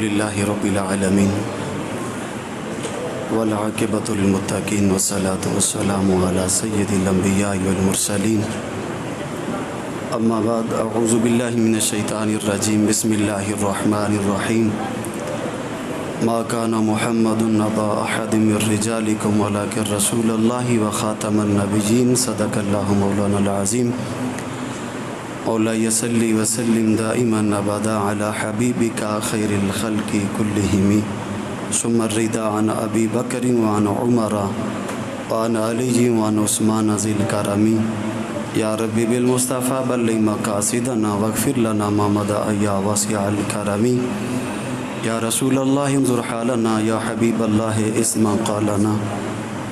للہ رب العالمین والعاقبۃ للمتقین والصلاۃ والسلام علی سید الانبیاء والمرسلین اما بعد اعوذ باللہ من الشیطان الرجیم بسم اللہ الرحمن الرحیم ما کان محمد ابا احد من رجالکم ولکن رسول اللہ وخاتم النبیین صدق اللہ مولانا العظیم مولاي صلی وسلم دائما ابدا علی حبیبک خیر الخلق کلہم ثم الرضا عن ابی بکر وعن عمر وعن علی وعن عثمان ذی الکرم یا ربی بالمصطفیٰ بلغ مقاصدنا واغفر لنا ما مضى یا واسع الکرم یا رسول اللہ انظر حالنا یا حبیب اللہ اسمع قالنا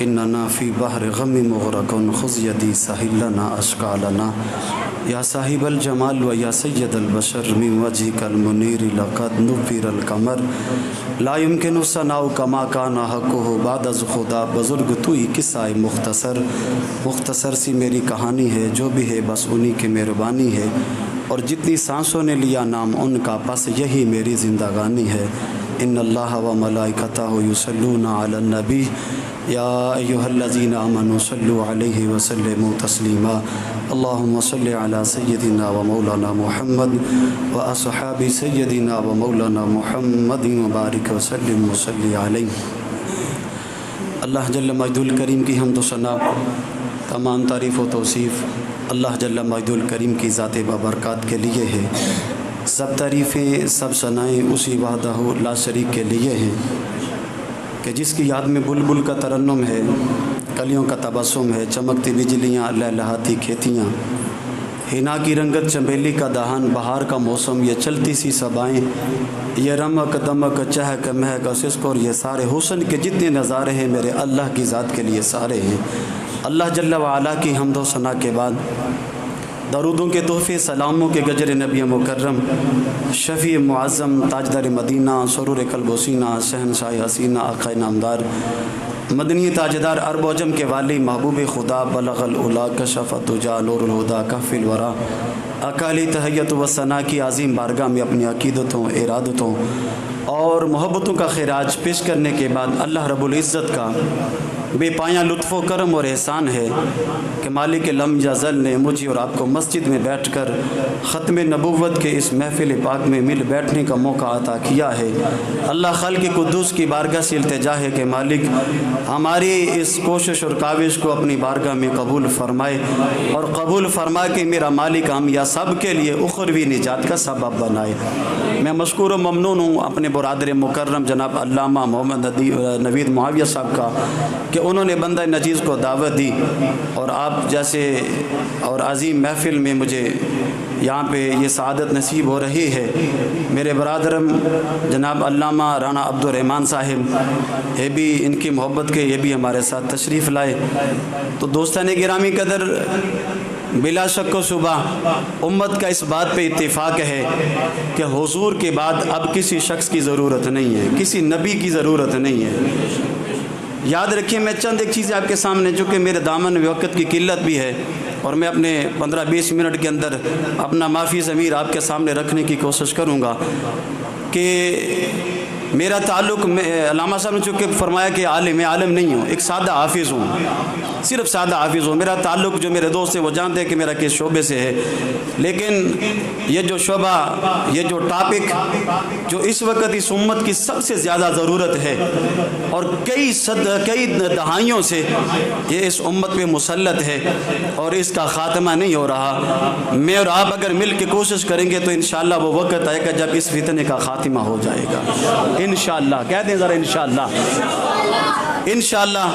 اننا فی بحر غم مغرق خذ یدی سہل لنا اشکالنا یا صاحب الجمال و یا سید البشر من وجهک المنیر لقد نور القمر لا يمکن الثناء کما کان حقہ بعد از خدا بزرگ تو ہی قصہ مختصر سی میری کہانی ہے، جو بھی ہے بس انہی کی مہربانی ہے، اور جتنی سانسوں نے لیا نام ان کا پس یہی میری زندگانی ہے۔ ان اللہ و ملائکتہ یصلون علی النبی یا ایہا الذین آمنوا صلوا علیہ وسلموا تسلیما اللہم صلی علی سیدنا و مولانا محمد و اصحاب سیدنا و مولانا محمد وبارک وسلم وصلی علیہ۔ اللہ جل مجد الکریم کی حمد و ثنا، تمام تعریف و توصیف اللہ جل مجد الکریم کی ذات بابرکات کے لیے ہے۔ سب تعریفیں سب ثنائیں اسی وحدہ لا شریک کے لیے ہیں کہ جس کی یاد میں بلبل کا ترنم ہے، کلیوں کا تبسم ہے، چمکتی بجلیاں لہلہاتی کھیتیاں، حنا کی رنگت چنبیلی کا دہان، بہار کا موسم، یہ چلتی سی صبائیں، یہ رمک دمک چہک مہک سسک، اور یہ سارے حسن کے جتنے نظارے ہیں میرے اللہ کی ذات کے لیے سارے ہیں۔ اللہ جل وعلا کی حمد و ثنا کے بعد درودوں کے تحفے، سلاموں کے گجر نبی مکرم، شفیع معظم، تاجدار مدینہ، سرور قلب و سینہ، شہنشاہ حسینہ، آقا نامدار، مدنی تاجدار عرب و عجم کے والی، محبوب خدا، بلغ العلا، کشف الدجا، نور الہدا، کف الورا، اکالی تحیت و ثنا کی عظیم بارگاہ میں اپنی عقیدتوں، ارادتوں اور محبتوں کا خراج پیش کرنے کے بعد اللہ رب العزت کا بے پایاں لطف و کرم اور احسان ہے کہ مالک لم یزل نے مجھے اور آپ کو مسجد میں بیٹھ کر ختم نبوت کے اس محفل پاک میں مل بیٹھنے کا موقع عطا کیا ہے۔ اللہ خالق قدوس کی بارگاہ سے التجا ہے کہ مالک ہماری اس کوشش اور کاوش کو اپنی بارگاہ میں قبول فرمائے، اور قبول فرما کے میرا مالک ہم یا سب کے لیے اخروی نجات کا سبب بنائے۔ میں مشکور و ممنون ہوں اپنے برادر مکرم جناب علامہ محمد نوید معاویہ صاحب کا کہ انہوں نے بندہ نجیز کو دعوت دی، اور آپ جیسے اور عظیم محفل میں مجھے یہاں پہ یہ سعادت نصیب ہو رہی ہے۔ میرے برادرم جناب علامہ رانا عبد الرحمن صاحب، یہ بھی ان کی محبت کے یہ بھی ہمارے ساتھ تشریف لائے۔ تو دوستان گرامی قدر، بلا شک و شبہ امت کا اس بات پہ اتفاق ہے کہ حضور کے بعد اب کسی شخص کی ضرورت نہیں ہے، کسی نبی کی ضرورت نہیں ہے۔ یاد رکھیے، میں چند ایک چیزیں آپ کے سامنے، چونکہ میرے دامن میں وقت کی قلت بھی ہے اور میں اپنے 15-20 منٹ کے اندر اپنا معافی ضمیر آپ کے سامنے رکھنے کی کوشش کروں گا کہ میرا تعلق، علامہ صاحب نے چونکہ فرمایا کہ میں عالم نہیں ہوں، ایک سادہ حافظ ہوں، صرف سادہ حافظ ہوں۔ میرا تعلق جو میرے دوست ہیں وہ جانتے ہیں کہ میرا کس شعبے سے ہے، لیکن یہ جو شعبہ، یہ جو ٹاپک جو اس وقت اس امت کی سب سے زیادہ ضرورت ہے، اور کئی دہائیوں سے یہ اس امت پہ مسلط ہے اور اس کا خاتمہ نہیں ہو رہا، میں اور آپ اگر مل کے کوشش کریں گے تو انشاءاللہ وہ وقت آئے گا جب اس فتنے کا خاتمہ ہو جائے گا انشاءاللہ۔ کہہ دیں ذرا انشاءاللہ، انشاءاللہ۔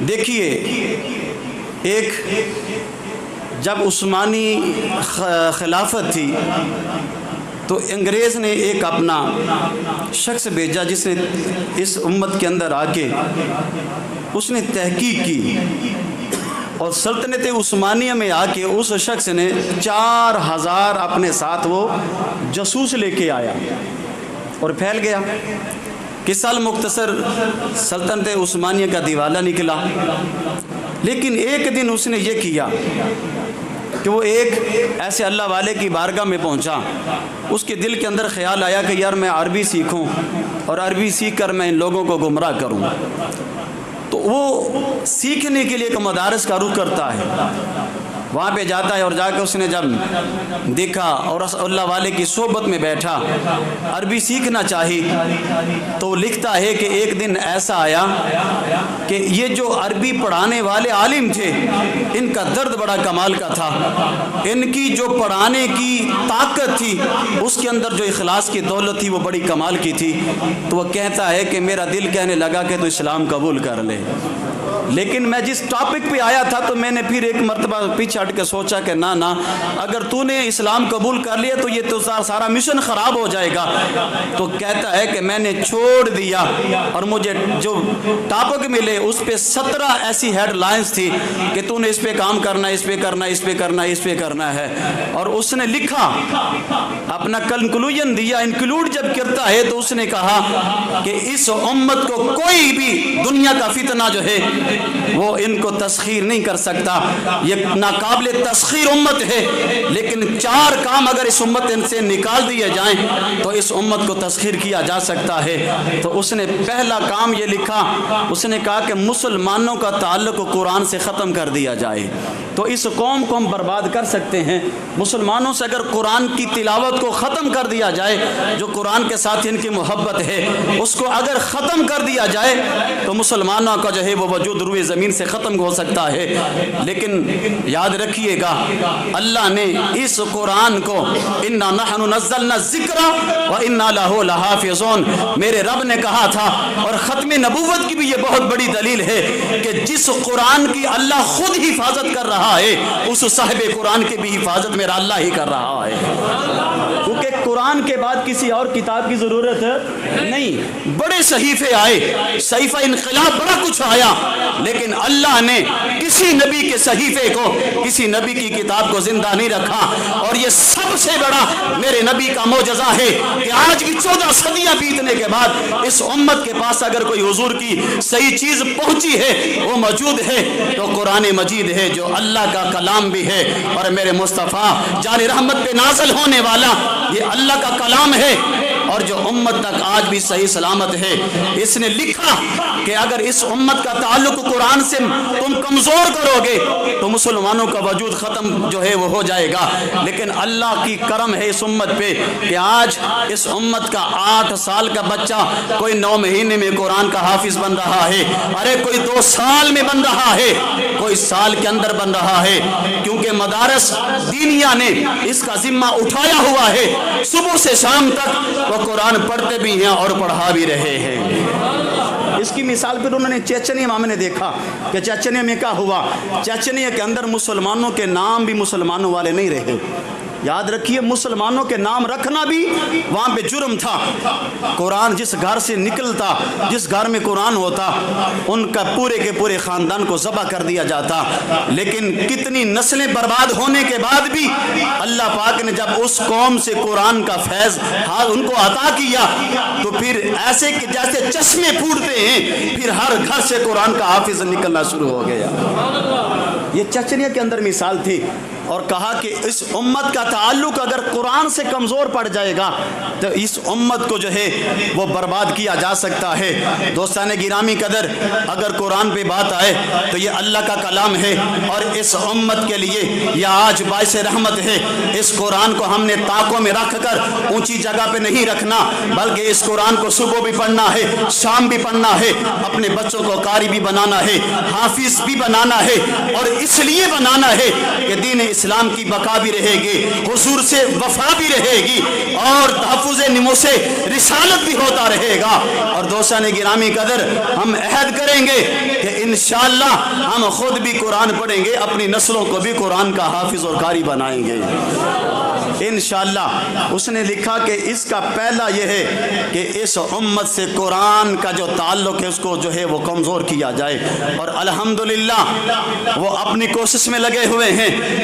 دیکھیے، ایک جب عثمانی خلافت تھی تو انگریز نے ایک اپنا شخص بھیجا جس نے اس امت کے اندر آ کے اس نے تحقیق کی، اور سلطنت عثمانیہ میں آ کے اس شخص نے 4000 اپنے ساتھ وہ جاسوس لے کے آیا اور پھیل گیا۔ قصہ مختصر، سلطنت عثمانیہ کا دیوالہ نکلا، لیکن ایک دن اس نے یہ کیا کہ وہ ایک ایسے اللہ والے کی بارگاہ میں پہنچا، اس کے دل کے اندر خیال آیا کہ یار میں عربی سیکھوں اور عربی سیکھ کر میں ان لوگوں کو گمراہ کروں۔ تو وہ سیکھنے کے لیے ایک مدارس کا رخ کرتا ہے، وہاں پہ جاتا ہے، اور جا کے اس نے جب دیکھا اور اللہ والے کی صحبت میں بیٹھا، عربی سیکھنا چاہی، تو وہ لکھتا ہے کہ ایک دن ایسا آیا کہ یہ جو عربی پڑھانے والے عالم تھے ان کا درد بڑا کمال کا تھا، ان کی جو پڑھانے کی طاقت تھی اس کے اندر جو اخلاص کی دولت تھی وہ بڑی کمال کی تھی۔ تو وہ کہتا ہے کہ میرا دل کہنے لگا کہ تو اسلام قبول کر لے، لیکن میں جس ٹاپک پہ آیا تھا تو میں نے پھر ایک مرتبہ پیچھے ہٹ کے سوچا کہ نہ اگر تو نے اسلام قبول کر لیا تو یہ تو سارا مشن خراب ہو جائے گا۔ تو کہتا ہے کہ میں نے چھوڑ دیا، اور مجھے جو ٹاپک ملے اس پہ 17 ایسی ہیڈ لائنز تھی کہ تو نے اس پہ کام کرنا ہے، اس پہ کرنا ہے، اس پہ کرنا ہے، اس پہ کرنا ہے، اور اس نے لکھا اپنا کنکلوژن دیا، انکلوڈ جب کرتا ہے تو اس نے کہا کہ اس امت کو کوئی بھی دنیا کا فتنہ جو ہے وہ ان کو تسخیر نہیں کر سکتا، یہ ناقابل تسخیر امت ہے، لیکن 4 کام اگر اس امت سے نکال دیے جائیں تو اس امت کو تسخیر کیا جا سکتا ہے۔ تو اس نے پہلا کام یہ لکھا، اس نے کہا کہ مسلمانوں کا تعلق قرآن سے ختم کر دیا جائے۔ تو اس قوم کو ہم برباد کر سکتے ہیں، مسلمانوں سے اگر قرآن کی تلاوت کو ختم کر دیا جائے، جو قرآن کے ساتھ ان کی محبت ہے اس کو اگر ختم کر دیا جائے تو مسلمانوں کا جو ہے وہ وجود روئے زمین سے ختم ہو سکتا ہے۔ لیکن یاد رکھیے گا اللہ نے اس قرآن کو اِنَّا نَحْنُ نَزَّلْنَا الذِّكْرَ وَإِنَّا لَهُ لَحَافِظُونَ میرے رب نے کہا تھا، اور ختم نبوت کی بھی یہ بہت بڑی دلیل ہے کہ جس قرآن کی اللہ خود حفاظت کر رہا ہے اس صاحب قرآن کی بھی حفاظت میرا اللہ ہی کر رہا ہے، کیونکہ قرآن کے بعد کسی اور کتاب کی ضرورت نہیں۔ بڑے صحیفے آئے، صحیفہ انقلاب بڑا کچھ آیا، لیکن اللہ نے کسی نبی کے صحیفے کو، کسی نبی کی کتاب کو زندہ نہیں رکھا۔ اور یہ سب سے بڑا میرے نبی کا معجزہ ہے کہ آج بھی 14 صدیاں بیتنے کے بعد اس امت کے پاس اگر کوئی حضور کی صحیح چیز پہنچی ہے، وہ موجود ہے تو قرآن مجید ہے، جو اللہ کا کلام بھی ہے، اور میرے مصطفیٰ جان رحمت پہ نازل ہونے والا یہ اللہ کا کلام ہے، اور جو امت تک آج بھی صحیح سلامت ہے۔ اس نے لکھا کہ اگر اس امت کا تعلق قرآن سے تم کمزور کرو گے تو مسلمانوں کا وجود ختم جو ہے وہ ہو جائے گا، لیکن اللہ کی کرم ہے اس امت پہ کہ آج اس امت کا 8 سال کا بچہ کوئی 9 مہینے میں قرآن کا حافظ بن رہا ہے، ارے کوئی 2 سال میں بن رہا ہے، کوئی سال کے اندر بن رہا ہے، کیونکہ مدارس دینیہ نے اس کا ذمہ اٹھایا ہوا ہے۔ صبح سے شام تک وہ قرآن پڑھتے بھی ہیں اور پڑھا بھی رہے ہیں۔ اس کی مثال پھر انہوں نے چیچنیا میں ہم نے دیکھا کہ چیچنیا میں کیا ہوا، چیچنیا کے اندر مسلمانوں کے نام بھی مسلمانوں والے نہیں رہے۔ یاد رکھیے مسلمانوں کے نام رکھنا بھی وہاں پہ جرم تھا۔ قرآن جس گھر سے نکلتا، جس گھر میں قرآن ہوتا، ان کا پورے کے پورے خاندان کو ذبح کر دیا جاتا۔ لیکن کتنی نسلیں برباد ہونے کے بعد بھی اللہ پاک نے جب اس قوم سے قرآن کا فیض ان کو عطا کیا تو پھر ایسے کہ جیسے چشمے پھوٹتے ہیں، پھر ہر گھر سے قرآن کا حافظ نکلنا شروع ہو گیا۔ یہ چچنیا کے اندر مثال تھی، اور کہا کہ اس امت کا تعلق اگر قرآن سے کمزور پڑ جائے گا تو اس امت کو جو ہے وہ برباد کیا جا سکتا ہے۔ دوستان گرامی قدر، اگر قرآن پہ بات آئے تو یہ اللہ کا کلام ہے، اور اس امت کے لیے یہ آج باعث رحمت ہے۔ اس قرآن کو ہم نے طاقوں میں رکھ کر اونچی جگہ پہ نہیں رکھنا، بلکہ اس قرآن کو صبح بھی پڑھنا ہے، شام بھی پڑھنا ہے، اپنے بچوں کو قاری بھی بنانا ہے، حافظ بھی بنانا ہے، اور اس لیے بنانا ہے کہ دین اسلام کی بقا بھی رہے گی، حضور سے وفا بھی رہے گی، اور تحفظ نمو سے رسالت بھی ہوتا رہے گا۔ اور دوستان گرامی قدر، ہم عہد کریں گے کہ انشاءاللہ ہم خود بھی قرآن پڑھیں گے، اپنی نسلوں کو بھی قرآن کا حافظ اور قاری بنائیں گے انشاءاللہ۔ اس نے لکھا کہ اس کا پہلا یہ ہے کہ اس امت سے قرآن کا جو تعلق ہے اس کو جو ہے وہ کمزور کیا جائے، اور الحمدللہ وہ اپنی کوشش میں لگے ہوئے ہیں۔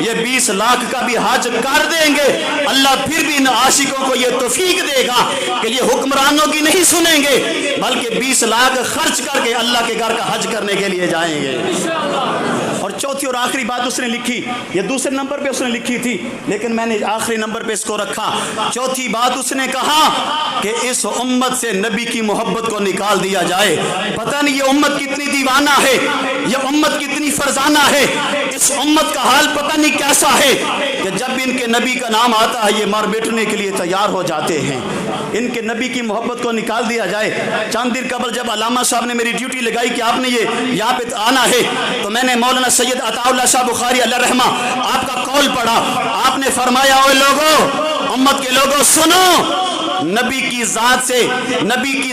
یہ 20 لاکھ کا بھی حج کر دیں گے، اللہ پھر بھی ان عاشقوں کو یہ توفیق دے گا کہ یہ حکمرانوں کی نہیں سنیں گے بلکہ 20 لاکھ خرچ کر کے اللہ کے گھر کا حج کرنے کے لیے جائیں گے۔ اور چوتھی اور آخری بات اس نے لکھی، یہ دوسرے نمبر پہ اس نے لکھی تھی لیکن میں نے آخری نمبر پہ اس کو رکھا۔ چوتھی بات اس نے کہا کہ اس امت سے نبی کی محبت کو نکال دیا جائے۔ پتہ نہیں یہ امت کتنی دیوانہ ہے، یہ امت کتنی فرزانہ ہے، اس امت کا حال پتہ نہیں کیسا ہے کہ جب ان کے نبی کا نام آتا ہے یہ مار بیٹھنے کے لیے تیار ہو جاتے ہیں۔ ان کے نبی کی محبت کو نکال دیا جائے۔ چند دن قبل جب علامہ صاحب نے میری ڈیوٹی لگائی کہ آپ نے یہ یہاں پہ آنا ہے تو میں نے مولانا سید عطا اللہ شاہ بخاری علیہ رحمہ آپ کا قول پڑھا۔ آپ نے فرمایا اوے لوگوں، امت کے لوگوں سنو، نبی کی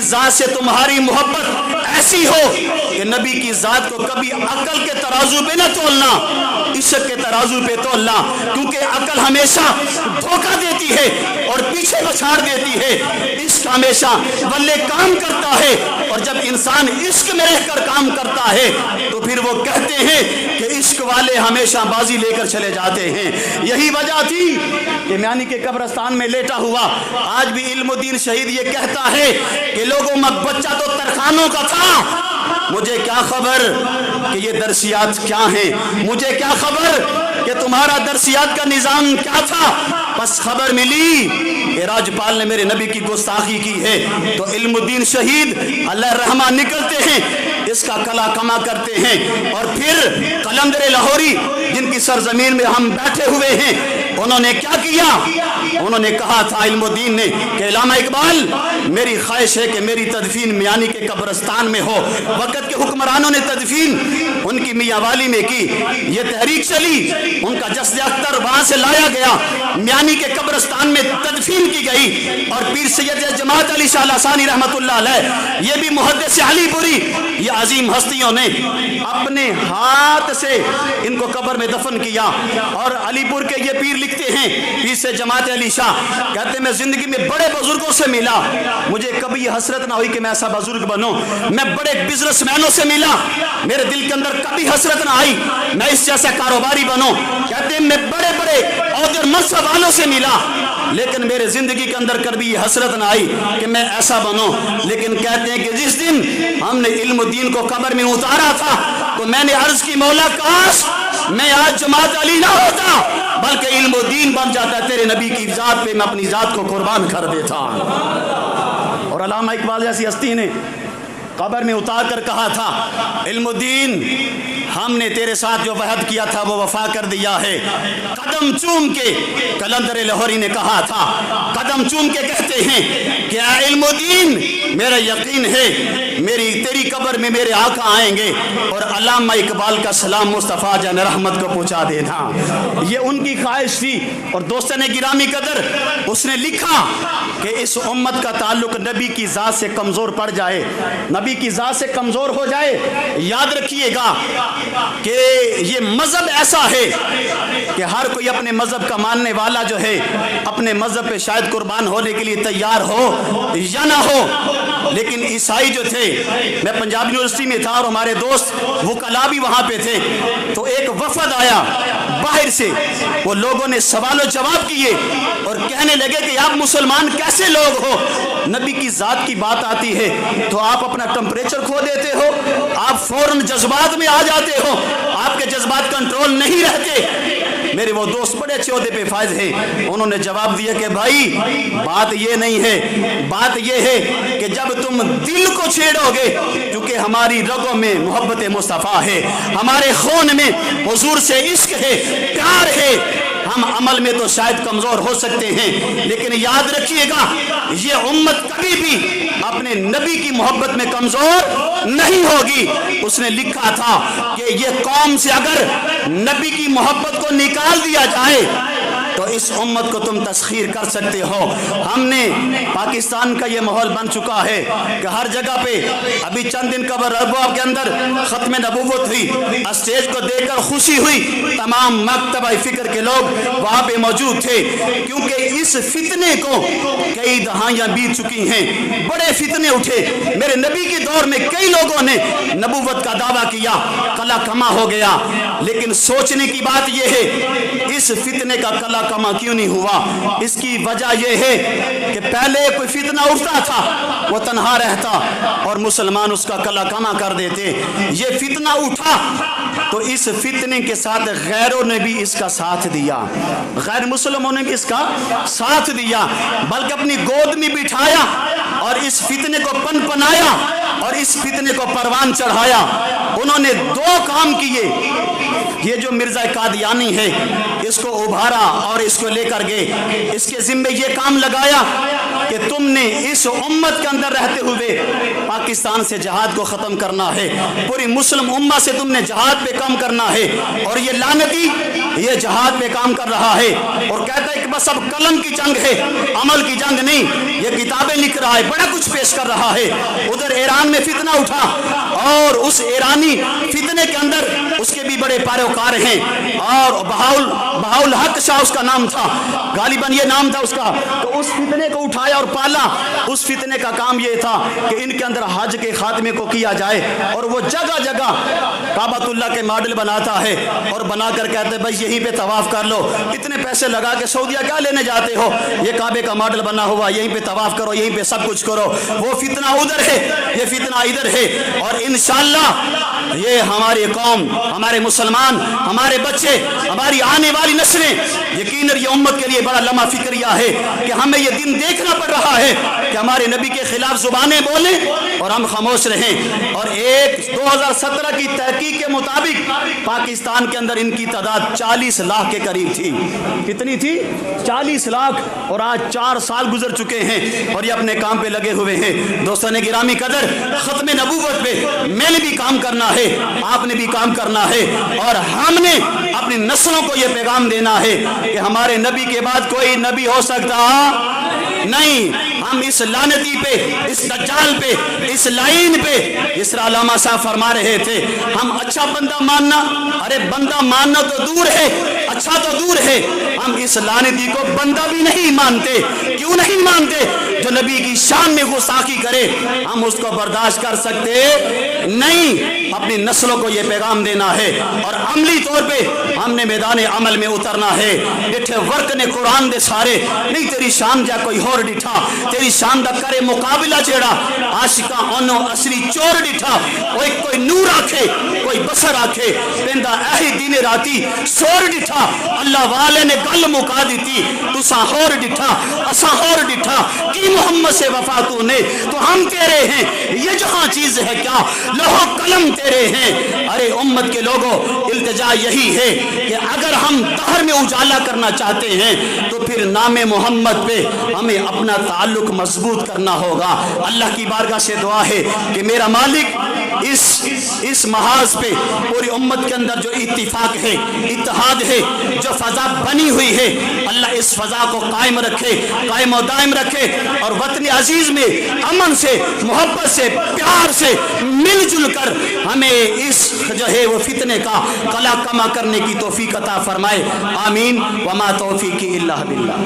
ذات سے تمہاری محبت ایسی ہو کہ نبی کی ذات کو کبھی عقل کے ترازو پہ نہ تولنا، عشق کے ترازو پہ تولنا، کیونکہ عقل ہمیشہ دھوکہ دیتی ہے اور پیچھے بچھاڑ دیتی ہے، عشق ہمیشہ بلے کام کرتا ہے، اور جب انسان عشق میں رہ کر کام کرتا ہے تو پھر وہ کہتے ہیں کہ عشق والے ہمیشہ بازی لے کر چلے جاتے ہیں۔ یہی وجہ تھی کہ میانی کے قبرستان میں لیٹا ہوا آج بھی علم الدین شہید یہ کہتا ہے کہ لوگوں میں بچہ تو ترخانوں کا تھا، مجھے کیا خبر کہ یہ درسیات کیا ہیں، مجھے کیا خبر کہ تمہارا درسیات کا نظام کیا تھا، بس خبر ملی کہ راجپال نے میرے نبی کی گستاخی کی ہے تو علم الدین شہید اللہ رحمہ نکلتے ہیں، اس کا کلا کما کرتے ہیں، اور پھر قلندر لاہوری جن کی سرزمین میں ہم بیٹھے ہوئے ہیں انہوں نے کیا کیا، انہوں نے کہا تھا علم الدین نے کہ علامہ اقبال میری خواہش ہے کہ میری تدفین میانی کے قبرستان میں ہو۔ وقت کے حکمرانوں نے تدفین ان کی میاں والی میں کی، یہ تحریک چلی، ان کا جسد اختر وہاں سے لایا گیا، میانی کے قبرستان میں تدفین کی گئی، اور پیر سید جماعت علی شاہ لاسانی رحمت اللہ علیہ یہ بھی محدث علی پوری یہ عظیم ہستیوں نے اپنے ہاتھ سے ان کو قبر میں دفن کیا۔ اور علی پور کے یہ پیر لکھتے ہیں، پیر سے جماعت علی شاہ کہتے ہیں میں زندگی میں بڑے بزرگوں سے ملا، مجھے کبھی یہ حسرت نہ ہوئی کہ میں ایسا بزرگ بنوں، میں بڑے بزنس مینوں سے ملا، میرے دل کے اندر کبھی حسرت نہ آئی میں اس جیسا کاروباری بنوں، کہتے ہیں میں بڑے بڑے عہدے منصب والوں سے ملا لیکن میرے زندگی کے اندر کبھی یہ حسرت نہ آئی کہ میں ایسا بنوں، لیکن کہتے ہیں کہ جس دن ہم نے علم الدین کو قبر میں اتارا تھا تو میں نے عرض کی مولا کاش میں آج جماعت علی نہ ہوتا بلکہ علم الدین بن جاتا، تیرے نبی کی ذات پہ میں اپنی ذات کو قربان کر دیتا۔ اور علامہ اقبال جیسی ہستی نے قبر میں اتار کر کہا تھا علم الدین ہم نے تیرے ساتھ جو وعد کیا تھا وہ وفا کر دیا ہے۔ قدم چوم کے قلندر لاہوری نے کہا تھا، قدم چوم کے کہتے ہیں کہ اے علم الدین میرا یقین ہے تیری قبر میں میرے آقا آئیں گے اور علامہ اقبال کا سلام مصطفیٰ جان رحمت کو پہنچا دینا۔ یہ ان کی خواہش تھی۔ اور دوستان گرامی قدر اس نے لکھا کہ اس امت کا تعلق نبی کی ذات سے کمزور پڑ جائے، نبی کی ذات سے کمزور ہو جائے، یاد رکھیے گا کہ یہ مذہب ایسا ہے کہ ہر کوئی اپنے مذہب کا ماننے والا جو ہے اپنے مذہب پہ شاید قربان ہونے کے لیے تیار ہو یا نہ ہو، لیکن عیسائی جو تھے، میں پنجاب یونیورسٹی میں تھا اور ہمارے دوست وکلاء بھی وہاں پہ تھے، تو ایک وفد آیا باہر سے، وہ لوگوں نے سوال و جواب کیے اور کہنے لگے کہ آپ مسلمان کیسے لوگ ہو، نبی کی ذات کی بات آتی ہے تو آپ اپنا ٹمپریچر کھو دیتے ہو، آپ فوراً جذبات میں آ جاتے ہو، آپ کے جذبات کنٹرول نہیں رہتے۔ میرے وہ دوست بڑے اچھے عہدے پہ فائز ہیں، انہوں نے جواب دیا کہ بھائی بات یہ نہیں ہے، بات یہ ہے کہ جب تم دل کو چھیڑو گے، کیونکہ ہماری رگوں میں محبت مصطفیٰ ہے، ہمارے خون میں حضور سے عشق ہے، پیار ہے، ہم عمل میں تو شاید کمزور ہو سکتے ہیں لیکن یاد رکھیے گا یہ امت کبھی بھی اپنے نبی کی محبت میں کمزور نہیں ہوگی۔ اس نے لکھا تھا کہ یہ قوم سے اگر نبی کی محبت کو نکال دیا جائے تو اس امت کو تم تسخیر کر سکتے ہو۔ ہم نے پاکستان کا یہ ماحول بن چکا ہے کہ ہر جگہ پہ ابھی چند دن قبل ابواب کے اندر ختم نبوت ہوئی، اسٹیج کو دیکھ کر خوشی ہوئی، تمام مکتبہ فکر کے لوگ وہاں پہ موجود تھے، کیونکہ اس فتنے کو کئی دہائیاں بیت چکی ہیں، بڑے فتنے اٹھے۔ میرے نبی کے دور میں کئی لوگوں نے نبوت کا دعویٰ کیا، کلا کما ہو گیا، لیکن سوچنے کی بات یہ ہے اس فتنے کا کلا کما کیوں نہیں ہوا؟ اس کی وجہ یہ ہے کہ پہلے کوئی فتنہ اٹھتا تھا وہ تنہا رہتا اور مسلمان اس کا کلا کما کر دیتے، یہ فتنہ اٹھا تو اس فتنے کے ساتھ غیروں نے بھی اس کا ساتھ دیا، غیر مسلموں نے بھی اس کا ساتھ دیا، بلکہ اپنی گود میں بٹھایا اور اس فتنے کو پنپنایا اور اس فتنے کو پروان چڑھایا۔ انہوں نے دو کام کیے، یہ جو مرزا قادیانی ہے اس کو ابھارا اور اس کو لے کر گئے، اس کے ذمہ یہ کام لگایا کہ تم نے اس امت کے اندر رہتے ہوئے پاکستان سے جہاد کو ختم کرنا ہے، پوری مسلم امت سے تم نے جہاد پہ کام کرنا ہے، اور یہ لعنتی یہ جہاد پہ کام کر رہا ہے اور کہتا ہے کہ بس اب قلم کی جنگ ہے، عمل کی جنگ نہیں، یہ کتابیں لکھ رہا ہے، بڑا کچھ پیش کر رہا ہے۔ ادھر ایران میں فتنہ اٹھا اور اس ایرانی فتنے کے اندر اس کے بھی بڑے پیروکار ہیں، اور بہاؤل حق شاہ اس کا نام تھا، غالباً یہ نام تھا اس کا، تو اس فتنے کو اٹھایا اور پالا۔ اس فتنے کا کام یہ تھا کہ ان کے اندر حج کے خاتمے کو کیا جائے، اور وہ جگہ جگہ کعبۃ اللہ کے ماڈل بناتا ہے اور بنا کر کہتے ہیں بھائی یہیں پہ طواف کر لو، اتنے پیسے لگا کے سعودیہ کیا لینے جاتے ہو، یہ کعبے کا ماڈل بنا ہوا، یہیں پہ طواف کرو، یہیں پہ سب کچھ کرو۔ وہ فتنہ ادھر ہے، یہ فتنہ ادھر ہے، اور انشاءاللہ یہ ہماری قوم، ہمارے مسلمان، ہمارے بچے، ہماری آنے والی نسلیں، یقیناً یہ امت کے لیے بڑا لمحہ فکریہ ہے کہ ہمیں یہ دن دیکھنا پڑ رہا ہے کہ ہمارے نبی کے خلاف زبانیں بولیں اور ہم خاموش رہیں۔ اور 2017 کی تحقیق کے مطابق پاکستان کے اندر ان کی تعداد 40 لاکھ کے قریب تھی۔ کتنی تھی؟ 40 لاکھ، اور آج 4 سال گزر چکے ہیں اور یہ اپنے کام پہ لگے ہوئے ہیں۔ دوستان گرامی قدر، ختم نبوت پہ میں نے بھی کام کرنا ہے، آپ نے بھی کام کرنا ہے، اور ہم نے اپنی نسلوں کو یہ پیغام دینا ہے کہ ہمارے نبی کے بعد کوئی نبی ہو سکتا نہیں۔ ہم اس لعنتی پہ، اس دجال پہ، اس لعین پہ، جس طرح علامہ صاحب فرما رہے تھے، ہم اچھا بندہ ماننا، ارے بندہ ماننا تو دور ہے، اچھا تو دور ہے، ہم اس لعنتی کو بندہ بھی نہیں مانتے۔ کیوں نہیں مانتے؟ جو نبی کی شان میں گستاخی کرے ہم اس کو برداشت کر سکتے نہیں۔ اپنی نسلوں کو یہ پیغام دینا ہے، اور عملی طور پہ ہم نے میدان عمل میں اترنا ہے۔ ڈٹھے ورک نے قرآن دے سارے نہیں، تیری شان جا کوئی اور ڈٹھا، تیری شان دا کرے مقابلہ جیڑا، عاشقاں انو اصلی چور ڈٹھا، کوئی نور آکھے، کوئی بسر آکھے، پہندہ اہی دین راتی سور ڈٹھا، اللہ والے نے گل مکا دیتی، تساں ہور ڈٹھا، اساں ہور ڈٹھا، کی محمد سے وفا تو نے، تو ہم تیرے ہیں، یہ جہاں چیز ہے کیا، لوہ قلم تیرے ہیں۔ ارے امت کے لوگوں، التجا یہی ہے کہ اگر ہم دہر میں اجالا کرنا چاہتے ہیں تو پھر نام محمد پہ ہمیں اپنا تعلق مضبوط کرنا ہوگا۔ اللہ کی بارگاہ سے دعا ہے کہ میرا مالک اس محاذ پہ پوری امت کے اندر جو اتفاق ہے، اتحاد ہے، جو فضا بنی ہوئی ہے، اللہ اس فضا کو قائم رکھے، قائم و دائم رکھے، اور وطن عزیز میں امن سے، محبت سے، پیار سے مل جل کر ہمیں اس جو ہے وہ فتنے کا قلع کما کرنے کی توفیق عطا فرمائے۔ آمین۔ وما توفیقی الا باللہ۔